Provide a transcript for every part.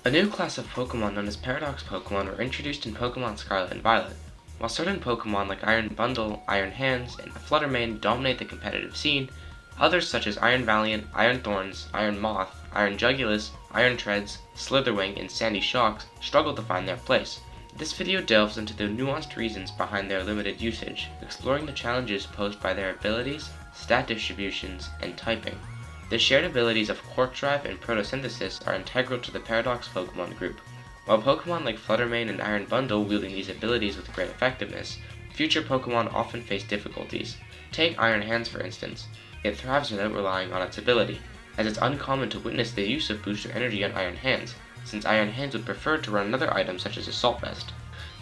A new class of Pokemon known as Paradox Pokemon were introduced in Pokemon Scarlet and Violet. While certain Pokemon like Iron Bundle, Iron Hands, and Fluttermane dominate the competitive scene, others such as Iron Valiant, Iron Thorns, Iron Moth, Iron Jugulis, Iron Treads, Slitherwing, and Sandy Shocks struggle to find their place. This video delves into the nuanced reasons behind their limited usage, exploring the challenges posed by their abilities, stat distributions, and typing. The shared abilities of Quark Drive and Photosynthesis are integral to the Paradox Pokemon group. While Pokemon like Fluttermane and Iron Bundle wielding these abilities with great effectiveness, future Pokemon often face difficulties. Take Iron Hands for instance. It thrives without relying on its ability, as it's uncommon to witness the use of Booster Energy on Iron Hands, since Iron Hands would prefer to run another item such as Assault Vest.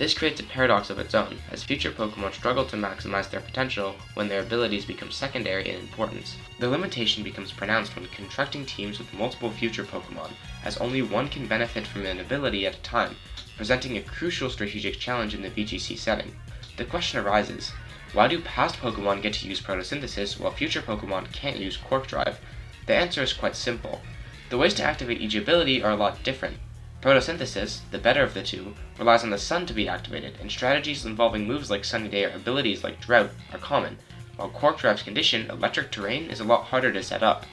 This creates a paradox of its own, as future Pokemon struggle to maximize their potential when their abilities become secondary in importance. The limitation becomes pronounced when constructing teams with multiple future Pokemon, as only one can benefit from an ability at a time, presenting a crucial strategic challenge in the VGC setting. The question arises, why do past Pokemon get to use Photosynthesis while future Pokemon can't use Quark Drive? The answer is quite simple. The ways to activate each ability are a lot different. Photosynthesis, the better of the two, relies on the sun to be activated, and strategies involving moves like Sunny Day or abilities like Drought are common, while Quark Drive's condition, Electric Terrain, is a lot harder to set up.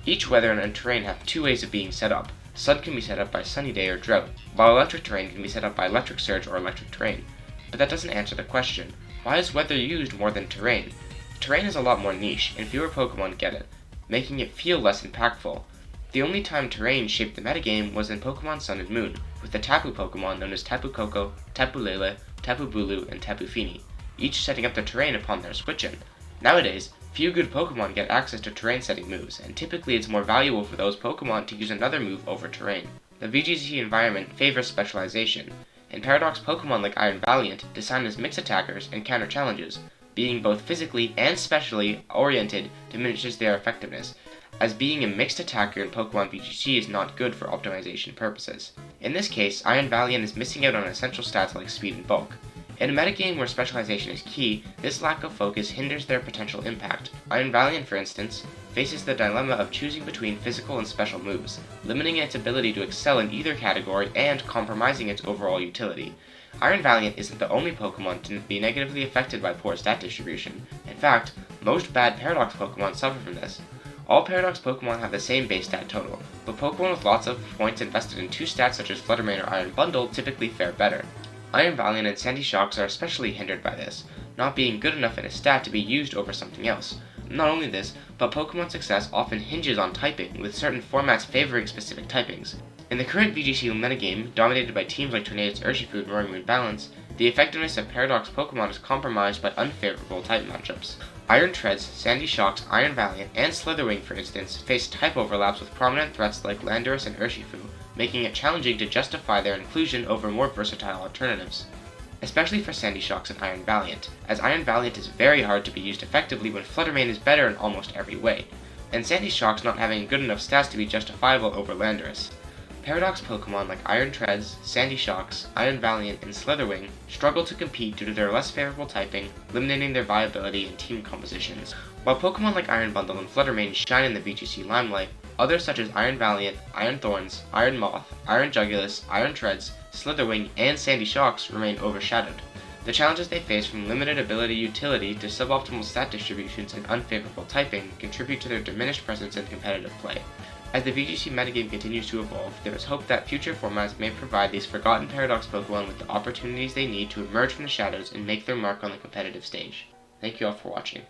Each weather and terrain have two ways of being set up. Sun can be set up by Sunny Day or Drought, while Electric Terrain can be set up by Electric Surge or Electric Terrain. But that doesn't answer the question, why is weather used more than terrain? Terrain is a lot more niche, and fewer Pokemon get it, making it feel less impactful. The only time terrain shaped the metagame was in Pokemon Sun and Moon, with the Tapu Pokemon known as Tapu Koko, Tapu Lele, Tapu Bulu, and Tapu Fini, each setting up the terrain upon their switch-in. Nowadays, few good Pokemon get access to terrain setting moves, and typically it's more valuable for those Pokemon to use another move over terrain. The VGC environment favors specialization, and Paradox Pokemon like Iron Valiant, designed as mix attackers and counter challenges, being both physically and specially oriented diminishes their effectiveness, as being a mixed attacker in Pokemon VGC is not good for optimization purposes. In this case, Iron Valiant is missing out on essential stats like speed and bulk. In a metagame where specialization is key, this lack of focus hinders their potential impact. Iron Valiant, for instance, faces the dilemma of choosing between physical and special moves, limiting its ability to excel in either category and compromising its overall utility. Iron Valiant isn't the only Pokemon to be negatively affected by poor stat distribution. In fact, most bad Paradox Pokemon suffer from this. All Paradox Pokemon have the same base stat total, but Pokemon with lots of points invested in two stats such as Fluttermane or Iron Bundle typically fare better. Iron Valiant and Sandy Shocks are especially hindered by this, not being good enough in a stat to be used over something else. Not only this, but Pokemon success often hinges on typing, with certain formats favoring specific typings. In the current VGC metagame, dominated by teams like Tornadus Urshifu and Roaring Moon Balance, the effectiveness of Paradox Pokemon is compromised by unfavorable type matchups. Iron Treads, Sandy Shocks, Iron Valiant, and Slitherwing, for instance, face type overlaps with prominent threats like Landorus and Urshifu, making it challenging to justify their inclusion over more versatile alternatives. Especially for Sandy Shocks and Iron Valiant, as Iron Valiant is very hard to be used effectively when Fluttermane is better in almost every way, and Sandy Shocks not having good enough stats to be justifiable over Landorus. Paradox Pokemon like Iron Treads, Sandy Shocks, Iron Valiant, and Slitherwing struggle to compete due to their less favorable typing, limiting their viability in team compositions. While Pokemon like Iron Bundle and Fluttermane shine in the VGC limelight, others such as Iron Valiant, Iron Thorns, Iron Moth, Iron Jugulis, Iron Treads, Slitherwing, and Sandy Shocks remain overshadowed. The challenges they face from limited ability utility to suboptimal stat distributions and unfavorable typing contribute to their diminished presence in competitive play. As the VGC metagame continues to evolve, there is hope that future formats may provide these forgotten Paradox Pokemon with the opportunities they need to emerge from the shadows and make their mark on the competitive stage. Thank you all for watching.